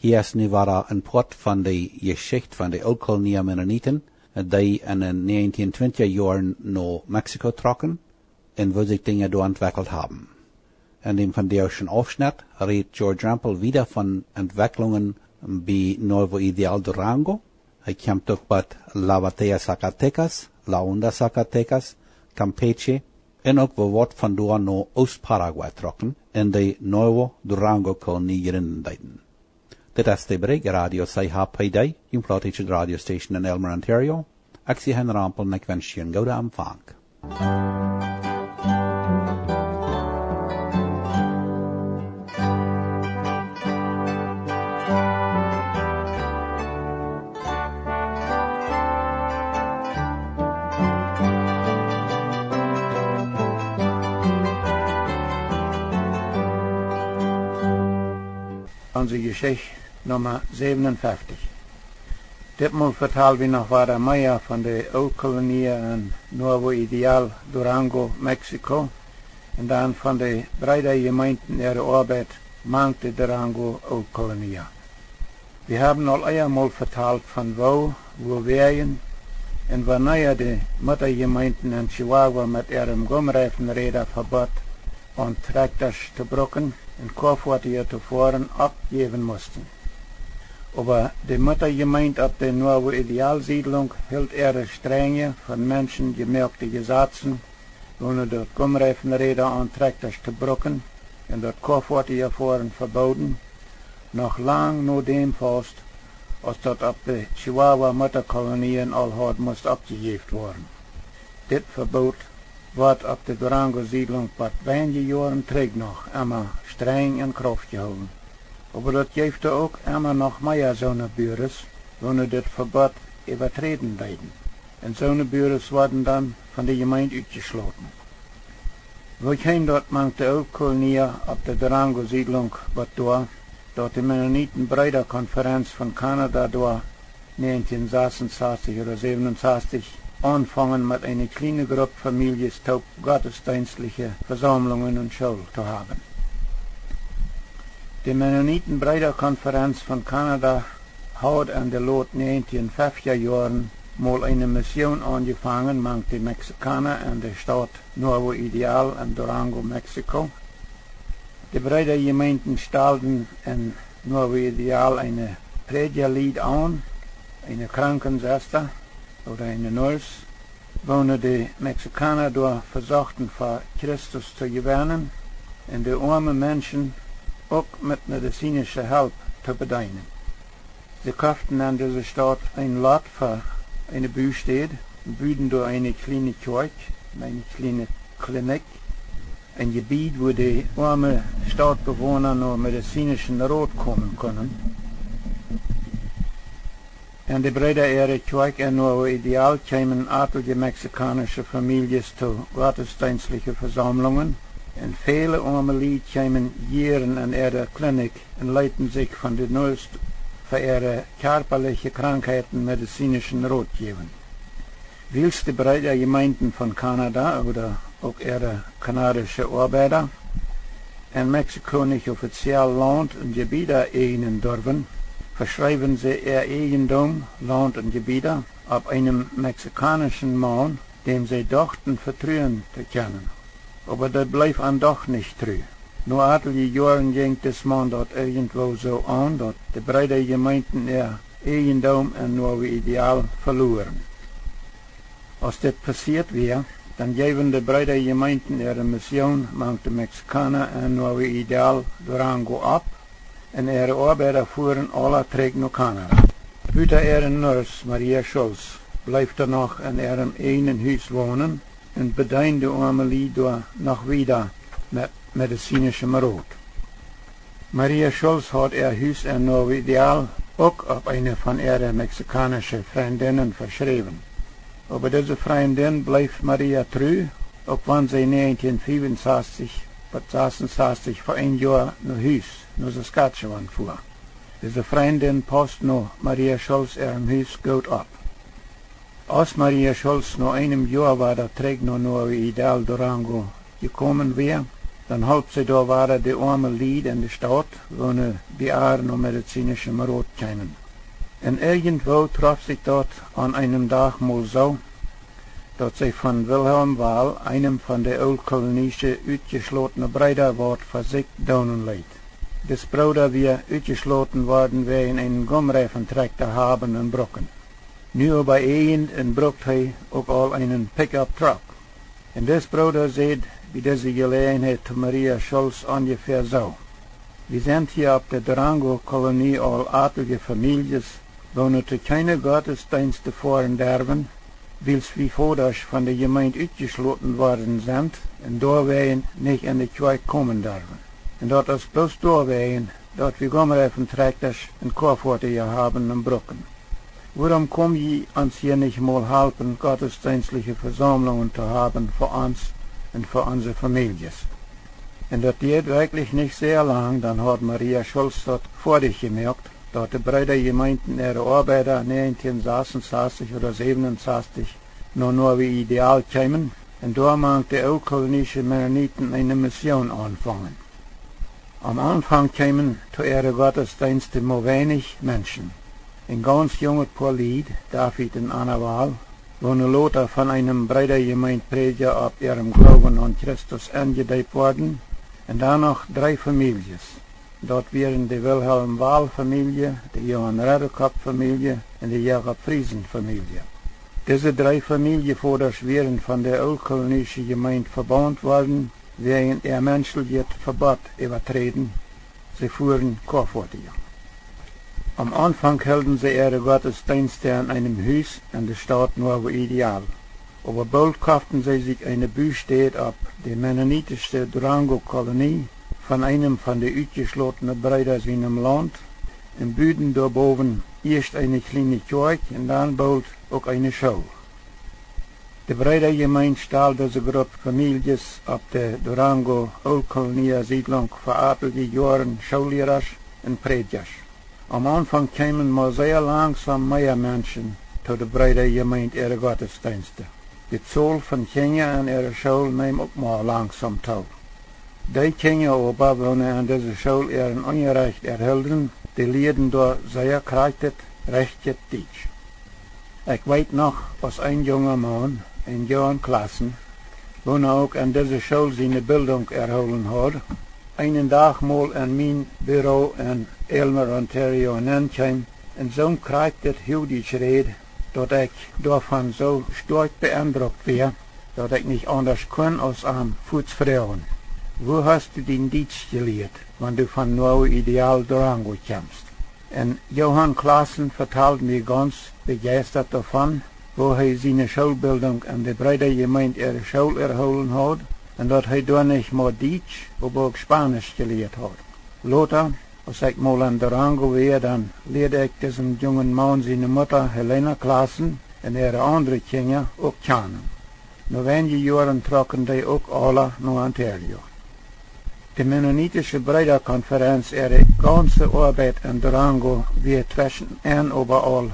Hier is nu een port van de geschicht van de Oud-Kolonie Mennonieten, die in de 1920 jaren naar Mexico trokken en wo sich Dinge dort entwickelt haben. In dem von der schon Aufschnitt redet George Rampel wieder von Entwicklungen bei Nuevo Ideal Durango. Kommt auch bei La Batea Zacatecas, La Honda Zacatecas, Campeche en ook wo wat van door naar Oost-Paraguay trokken in de Nuevo Durango-kolonie gerindendeiden. Dit is de bereik radio CHPD, een platische radiostation in Elmer, Ontario. Ik zie hen Rampel en ik wens je een goede aanvang. Onse Jeschicht Nummer 57. Ditmaal vertalen we nog wat meer van de Oud-Kolonie en Nuevo Ideal Durango, Mexico. En dan van de breite gemeenten ihre Arbeit mangt de Durango Oud-Kolonie. We hebben al eenmaal verteld van wo werken en wanneer de Muttergemeenten in Chihuahua met ihrem Gumreifenräderverbot und Tractors te brokken en Kaufwagen te fahren abgeben mussten. Aber die Muttergemeinde ab der Nuevo Idealsiedlung hielt ihre strenge, von Menschen gemerkte Gesetze, ohne dort Gumreifenräder und Tractors te brokken en dort Kaufwagen fahren verboten, noch lang nur dem fast, als dort ab der Chihuahua Mutterkolonien al hard moest abgegeben worden. Dit Verbot wordt op de Durango-siedlung wat wenige jaren terug nog immer streng in kracht gehouden. Aber dat geeft ook immer nog meer zonneburen, wanneer dit verbod übertreten werden. En zonneburen worden dan van de gemeente uitgesloten. We gaan dort mangt de Oud-Kolonie op de Durango-siedlung wat door, dat de Mennoniten-Brüderkonferenz van Kanada door 1966 oder 67 anfangen mit einer kleinen Gruppe Familien gottesdienstliche Versammlungen und Schule zu haben. Die Mennoniten-Brüderkonferenz von Kanada hat in den Lot 1950er Jahren mal eine Mission angefangen mit den Mexikanern in der Stadt Nuevo Ideal in Durango, Mexiko. Die Brüdergemeinden stellten in Nuevo Ideal eine Predigerlied an, eine Krankenschwester oder eine Nurse, wo die Mexikaner durch versuchten, für Christus zu gewinnen und die armen Menschen auch mit medizinischer Hilfe zu bedienen. Sie kauften in dieser Stadt ein Lot für eine Büstede und bauten durch eine kleine Kirche, eine kleine Klinik, ein Gebiet, wo die armen Stadtbewohner nur medizinischen Rat kommen können. En de Brüder ihrer Kirche in Nuevo Ideal kamen etliche mexikanische Familien zu gottesdienstlichen Versammlungen en viele arme Leute kamen jähren in ihre Klinik und leiten sich von den Nurse für ihre körperliche Krankheiten medizinischen Rat geben. Wils die Brüdergemeinden von Kanada oder auch ihre kanadische Arbeiter in Mexiko nicht offiziell Land und Gebiete eignen dürfen, verschreiben sie ihr Eigentum, Land und Gebiete ab einem mexikanischen Mann, dem sie dachten vertrauen zu können. Aber das blieb an doch nicht treu. Nur etliche Jahre ging das Mann dort irgendwo so an, dass die Brüdergemeinden ihr Eigentum in Nuevo Ideal verloren. Als das passiert wäre, dann geben die Brüdergemeinden ihre Mission mit den Mexikanern in Nuevo Ideal Durango ab, en ihre Arbeiter fuhren alle terug naar Kanada. Buiten ihre Nurse, Maria Schulz, blijft noch in ihrem eigenen Huis wohnen en bedient de arme Lieder noch wieder mit medizinischem Rat. Maria Schulz hat ihr Huis in Nuevo Ideal auch auf eine von ihren mexikanischen Freundinnen verschrieben. Aber diese Freundin bleibt Maria treu, auch wenn sie 1965 66 für ein Jahr nach Huis, nach Saskatchewan fuhr. Diese Freundin passt noch Maria Schulz ihrem Huis gut ab. Als Maria Schulz nach einem Jahr war der Träg nach Nuevo Ideal Durango gekommen wäre, dann halb sie da waren die arme Lied in der Stadt, wo ne Bearen und medizinische Rot kämen. Und irgendwo traf sich dort an einem Tag mal so, dass sie von Wilhelm Wahl, einem von der oldkolonische uitgeschlossene Brüder, ward versiegt donen leid. Das Bruder wir uitgeschlossen worden wegen einen Gummreifentraktor haben in Brocken. Nu bei een brucht hij ook al einen Pickup-Truck. En das Bruder sieht, wie diese Gelegenheit zu Maria Schulz ungefähr so. Wir sind hier auf der Durango-Kolonie all adlige Families, wo nu keine Gottesdienste fahren dürfen, wils wie Voders von der Gemeinde uitgeschlossen worden sind, und doorwegen nicht in die Kirche kommen dürfen. Und dort ist bloß doorwegen, dort wir Gummreifentraktors und Korfurte hier haben in Brocken. Warum kommen je uns hier nicht mal helfen, gottesdienstliche Versammlungen zu haben für uns und für unsere Familien? Und das geht wirklich nicht sehr lang, dann hat Maria Schulz dort vor dich gemerkt, dass die Brüdergemeinden ihre Arbeiter 1966 oder 67 nur wie ideal kämen, und da mag die oldkolonische Mennoniten eine Mission anfangen. Am Anfang kämen zu ihren Gottesdiensten nur wenig Menschen. Ein ganz junges Paar Lied, David und Anna Wahl, wo eine Lothar von einem Brüdergemeindprediger auf ihrem Glauben an Christus angedeiht worden, und dann noch 3 Familien. Dort wären die Wilhelm Wahl-Familie, die Johann Redekop-Familie und die Jakob Friesen-Familie. Diese 3 Familienvorders wären von der oldkolonischen Gemeinde verbannt worden, wegen ihr menschliches Verbot übertreten. Sie fuhren Korfurtiger. Am Anfang hielten sie ihre Gottesdienste an einem Haus in der Stadt Nuevo Ideal. Aber bald kauften sie sich eine Büstedt ab, die mennonitische Durango-Kolonie, von einem von den uitgeschlossenen Brüdern in dem Land, und büden daarboven erst eine kleine Kirche und dann bald auch eine Schule. Die Brüdergemeinde stahl diese Gruppe Familien auf der Durango-Oldkolonie-Siedlung für etliche Jahre Schullehrers und Prediger. Am Anfang kamen maar sehr langsam mehr Menschen zu der Brüdergemeinde ihre Gottesdienste. Die Zahl von Kindern an ihrer Schule nahm auch mal langsam zu. Die Kinder aber, wenn an dieser Schule ihren Unrecht erhielten, die lehrten dort sehr kräftig rechtes Deutsch. Ich weiß noch, als ein junger Mann, in Johann Klassen, wo auch an dieser Schule seine Bildung erholen hat, einen Tag mal in mein Büro in Elmer, Ontario hinkam und so kräftig Jüdisch red, dass ich davon so stark beeindruckt war, dass ich nicht anders kann als am Fuß fragen. Wo hast du den Deutsch gelehrt, wenn du von Nuevo Ideal Durango kommst? Und Johann Klassen vertelt mir ganz begeistert davon, wo er seine Schulbildung an der Brüdergemeinde ihre Schule erholen hat, und dass er da nicht nur Deutsch, aber auch Spanisch gelehrt hat. Lothar, als ich mal in Durango war, dann lehrte ich diesen jungen Mann seine Mutter Helena Klassen und ihre anderen Kinder auch kennen. Nach wenigen Jahren trocken die auch alle nach Ontario. Die mennonitische Brüderkonferenz, ihre ganze Arbeit in Durango, wird zwischen und überall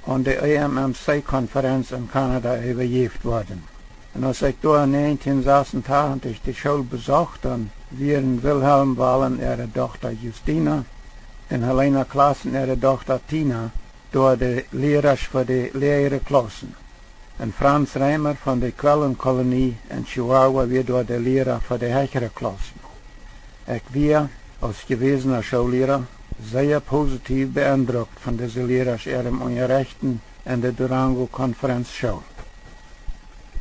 an der AMMC-Konferenz in Kanada übergeben worden. Und als ich da 1986 die Schule besucht, dann wären Wilhelm Wallen, ihre Tochter Justina, und Helena Klassen, ihre Tochter Tina, da die Lehrer für die Lehrerklassen. Und Franz Reimer von der Quellenkolonie in Chihuahua wird da der Lehrer für die höhere Klassen. Ich war, als gewesener Schullehrer, sehr positiv beeindruckt von diesen Lehrern ihrem Unterrichten in der Durango-Konferenzschule.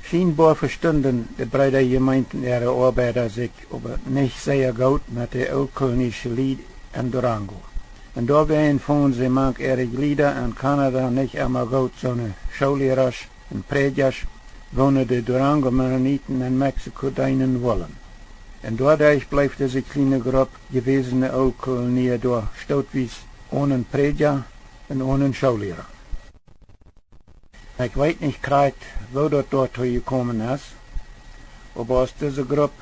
Scheinbar verstanden die Brüdergemeinden ihre Arbeiter sich aber nicht sehr gut mit der oldkolonischen Lied in Durango. Und dabei fanden sie manch ihre Glieder in Kanada nicht immer gut, sondern Schullehrer und Prediger, wo die Durango-Mennoniten in Mexiko dienen wollen. Und dadurch bleibt diese kleine Gruppe gewesene Oldkolonie durch stootwies ohne Prediger und ohne Schullehrer. Ich weiß nicht gerade, wo das dort gekommen ist, aber als diese Gruppe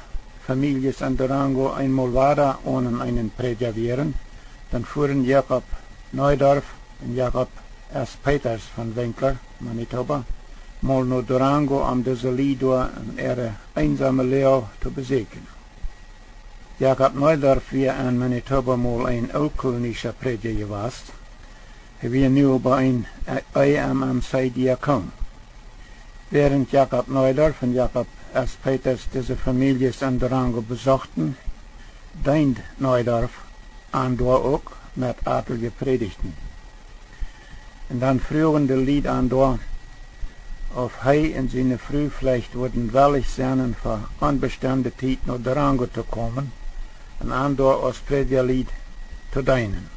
Familien in Durango einmal weiter ohne einen Prediger wären, dann fuhren Jakob Neudorf und Jakob S. Peters von Winkler, Manitoba, mal nach Durango, um diese Lied durch ihre einsame Lehre zu besiegen. Jacob Neudorf wie aan Manitoba mal een oud-kolonische prediker geweest. Hij was nu bij een IMMC-diakon. Während Jacob Neudorf und Jacob S. Peters diese Families in Durango besuchten, dient Neudorf an dort auch mit adelige Predigten. Und dann frühen die Lied an dort, auf hij in seine Früh vielleicht würden willig sein, für unbestimmte Zeit nach Durango zu kommen und an dort als Predigerlied zu dienen.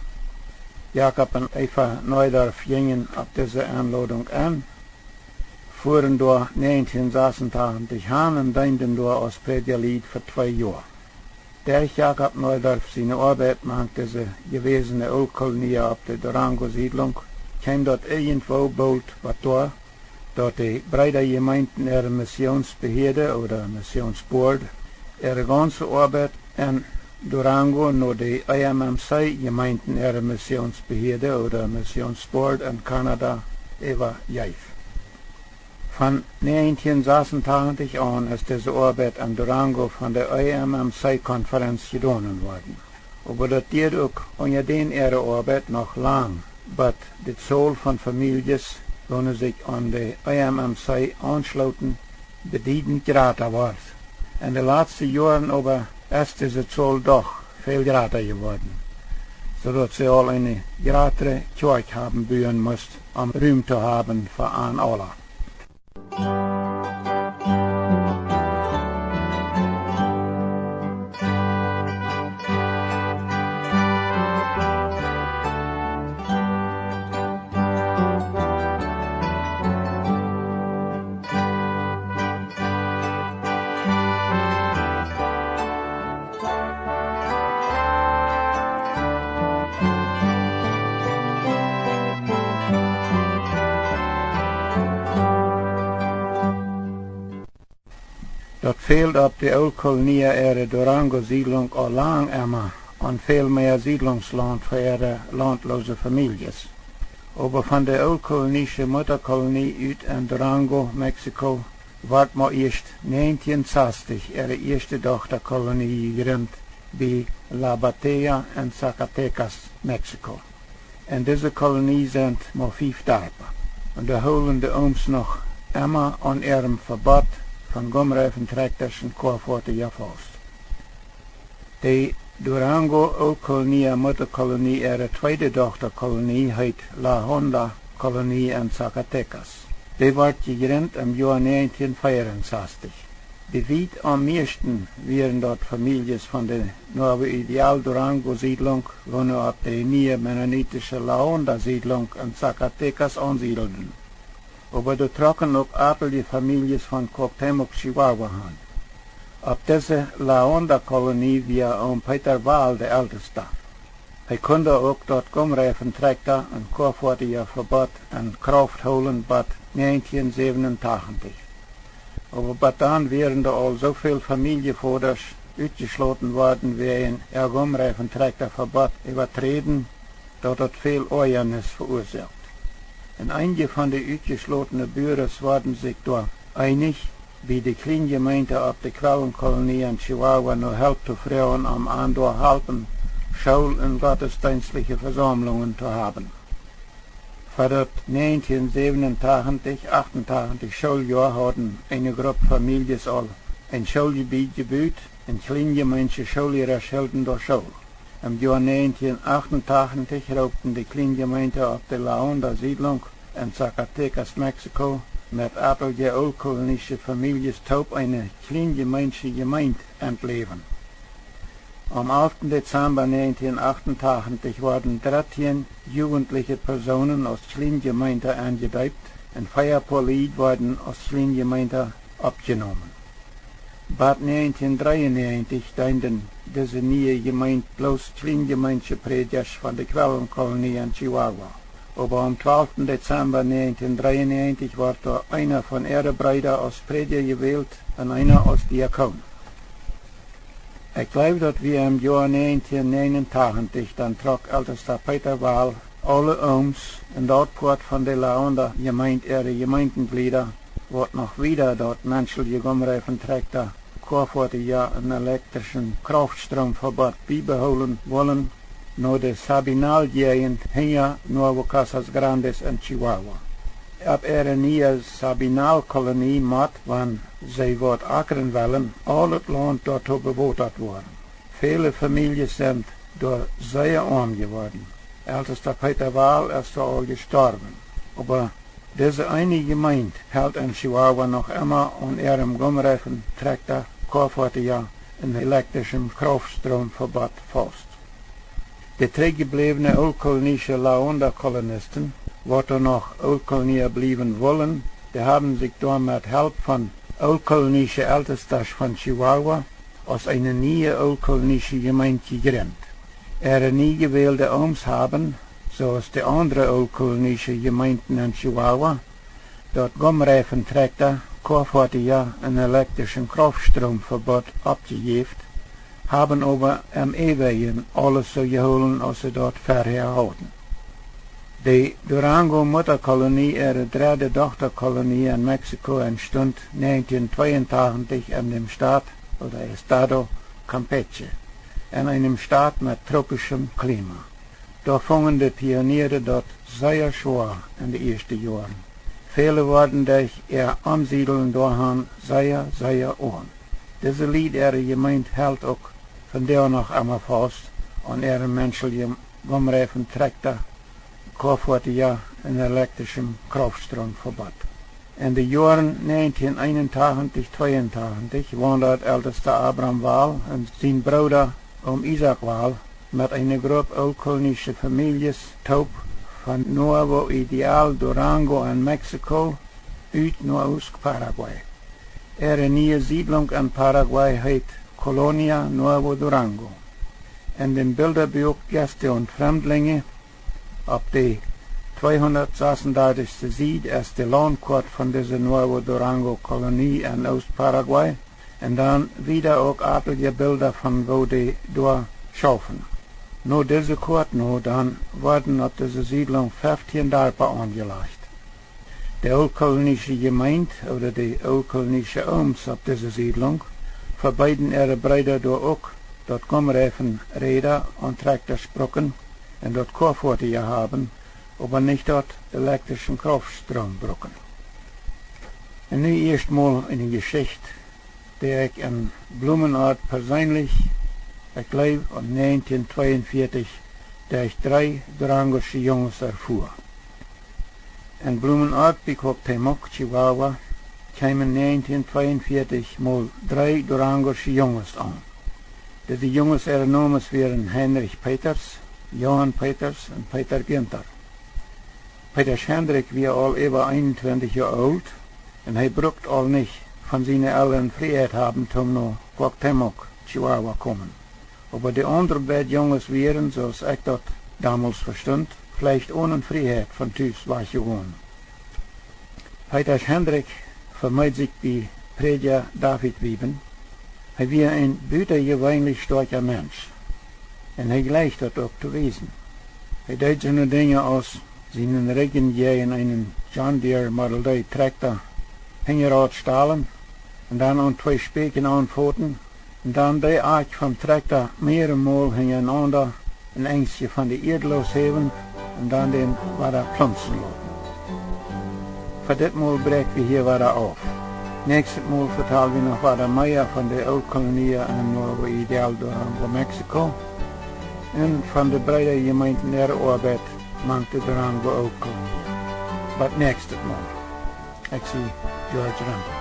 Jacob und Eva Neudorf gingen auf diese Einladung an, fuhren dort 1986 hin und dienten dort als Predigerlied für 2 Jahre. Der Jacob Neudorf seine Arbeit macht diese gewesene Old-Kolonie auf der Durango-Siedlung, kam dort irgendwo bald was durch, dort die breite Gemeinden ihre Missionsbehörde oder Missionsboard ihre ganze Arbeit in Durango nur die IMMC-Gemeinden ihre Missionsbehörde oder Missionsboard in Kanada übergeben. Von 1986 an ist diese Arbeit in Durango von der IMMC-Konferenz getan worden. Aber das geht auch unter den ihre Arbeit noch lang, aber die Zahl von Familien, die sich an die IMMC anschlossen, bedeutend größer wird. In den letzten Jahren aber ist diese Zahl doch viel größer geworden, sodass sie all eine größere Kirche haben bauen müssen, um Raum zu haben für einen alle. Dat fehlt op de Old-Kolonie ihre Durango-Siedlung al lang immer und viel mehr Siedlungsland für ihre landlose Families. Aber von der Old-Kolonische Mutterkolonie uit in Durango, Mexiko, wird mal erst 1960 ihre erste Tochterkolonie gegründet, bei La Batea in Zacatecas, Mexiko. In dieser Kolonie sind mal 5 Dörfer. Und da holen die Ooms noch immer an ihrem Verbot von Gumreifentrekters und Korfworte gefasst. Die Durango Old-Kolonie Mutterkolonie ihre zweite Tochterkolonie heißt La Honda-Kolonie in Zacatecas. Die wird gegründet im Jahr 1964. Die weit am meisten wären dort Familien von der neuen Ideal-Durango-Siedlung, wo nur ab der neue mennonitische La Honda-Siedlung in Zacatecas ansiedelten. Aber da trocken auch adelige Familien von Cuauhtémoc, Chihuahua an. Auf diese La Honda-Kolonie war Peter Wahl der Älteste. Er konnte auch dort Gumreifentrekker und Korfwortiger Verbot in Kraft holen bis 1987. Aber bis dann wären da all so viele Familienvoters ausgeschlossen worden, wie ein Gumreifentrekkerverbot übertreten, dass das viel Ärgernis verursacht. Und einige von den ausgeschlossenen Bürgern waren sich da einig, wie die Kleingemeinde auf der Quellenkolonie in Chihuahua nur Hilfe zu Frauen am Andor halten, Schul- und gottesdienstliche Versammlungen zu haben. Für das 1987, 88 Schuljahr hatten eine Gruppe Familien all ein Schulgebiet gebaut und Kleingemeinde Schullehrer hielten durch Schule. Im Jahr 1988 raubten die Kleingemeinde auf der La Honda-Siedlung in Zacatecas, Mexiko, mit etlichen old-kolonische Familien taub eine kleingemeinde Gemeinde entleben. Am 11. Dezember 1988 wurden 13 jugendliche Personen aus Kleingemeinde angedeutet und 4 Leute wurden aus Kleingemeinde abgenommen. Bis 1993 dienten diese neue Gemeinde bloß Kleingemeinde Predigers von der Quellenkolonie in Chihuahua. Aber am 12. Dezember 1993 wurde einer von ihren Brüdern als Prediger gewählt und einer als Diakon. Ich glaube, dass wir im Jahr 1989 dann trug ältester Peter Wahl alle Ooms in dort Port von der La Honda Gemeinde ihre Gemeindenglieder, wird noch wieder dort menschliche Gumreifentrekker, 40 jaar een elektrische krachtstroomverbod bijbehouden willen, naar de Sabinal-gegend hier Nuevo Casas Grandes en Chihuahua. Op een nieuwe Sabinal-kolonie moet, want zij wat akkeren willen, al het land daartoe bewaterd worden. Vele families zijn door zeer arm geworden. Ältester Peter Wahl ist al gestorben. Aber diese eine Gemeinde hält in Chihuahua noch immer an ihrem Gumreifen Traktor K40 een elektrischen Kraftstroomverbod fast. De teruggeblevene oud-kolonische Laonda-kolonisten, wat er nog oud-kolonieën blijven willen, die hebben zich door met hulp van oud-kolonische Ältesters van Chihuahua als een nieuwe oud-kolonische gemeente gegründet. Nie gewählte Ooms haben, zoals de andere oud-kolonische gemeenten in Chihuahua, dat Gumreifentraktor K40 een elektrischen Kraftstroomverbod opgegeven, haben aber am ewigen alles so geholen als ze dat verherhouden. De Durango-Mutterkolonie, ihre dritte Tochterkolonie in Mexiko, entstond 1982 in dem Staat oder Estado Campeche, in einem Staat mit tropischem Klima. Da fingen de Pioniere dort sehr schwer in de eerste Jahren. Viele worden durch ihr Ansiedeln dahin sehr arm. Diese Lied ihre Gemeinde hält auch von der noch einmal fast an ihrem menschlichen Gumreifentraktor K40 een elektrischem Kraftstroomverbod. In de jaren 1981-82 woonde het älteste Abraham Wahl en zijn broeder Isaac Wahl met een groep oud-kolonische families top van Nuevo Ideal, Durango en Mexico uit naar Paraguay. Een nieuwe siedlung in Paraguay heet Colonia Nuevo Durango. In den Bilderbuch Gäste und Fremdlinge op de 236. Seite ist de Landkarte von dieser Nuevo Durango Kolonie in Oost-Paraguay en dan wieder ook aardige Bilder van wo die door schaffen. Nur diese Karte dan worden op deze Siedlung 15 Darpa angelegt. De oud-kolonische Gemeinde oder de oud-kolonische Ooms op deze Siedlung verbeiden ihre Brüder door ook dat Gumreifen Räder und Traktorsprocken en dat K40 haben, aber nicht dort elektrischen Kraftstroombrücken. En nu eerst mal eine Geschichte, die ich in Blumenort persönlich, ich glaube in 1942, durch 3 Durangosche Jungs erfuhr. In Blumenort bei Cuauhtémoc, Chihuahua, kamen 1942 mal 3 Durangosche Jungs an. Diese Jungs ihre Namen waren Heinrich Peters, Johann Peters und Peter Günther. Peter Hendrik war al über 21 Jahre alt und er brucht al nicht von seinen Eltern Freiheit haben, um nach Cuauhtémoc, Chihuahua kommen. Aber die anderen beiden Jungs waren, zoals ich das damals verstund, vielleicht ohne Freiheit von Tüß weggegangen. Peter Hendrik vermeid sich bei Prediger David Wieben. Er war ein buitengewöhnlich starker Mensch. En hij gleicht dat ook te wezen. Hij deed zo'n dingen als zijn regenjaar in een John Deere Model D tractor hingerad stalen en dan aan 2 speken aanvoten en dan de aard van tractor meermaal hingenander een eindje van de eerdloos hebben en dan den water plunsen laten. Voor dit maal breken we hier water af. Nächstes Mal vertellen we nog wat meer van de oud-kolonieën en Nuevo Ideal Durango, Mexico. En van de brede gemeenten der arbeid maakt de Durango ook. But next month. Ik zie George Randall.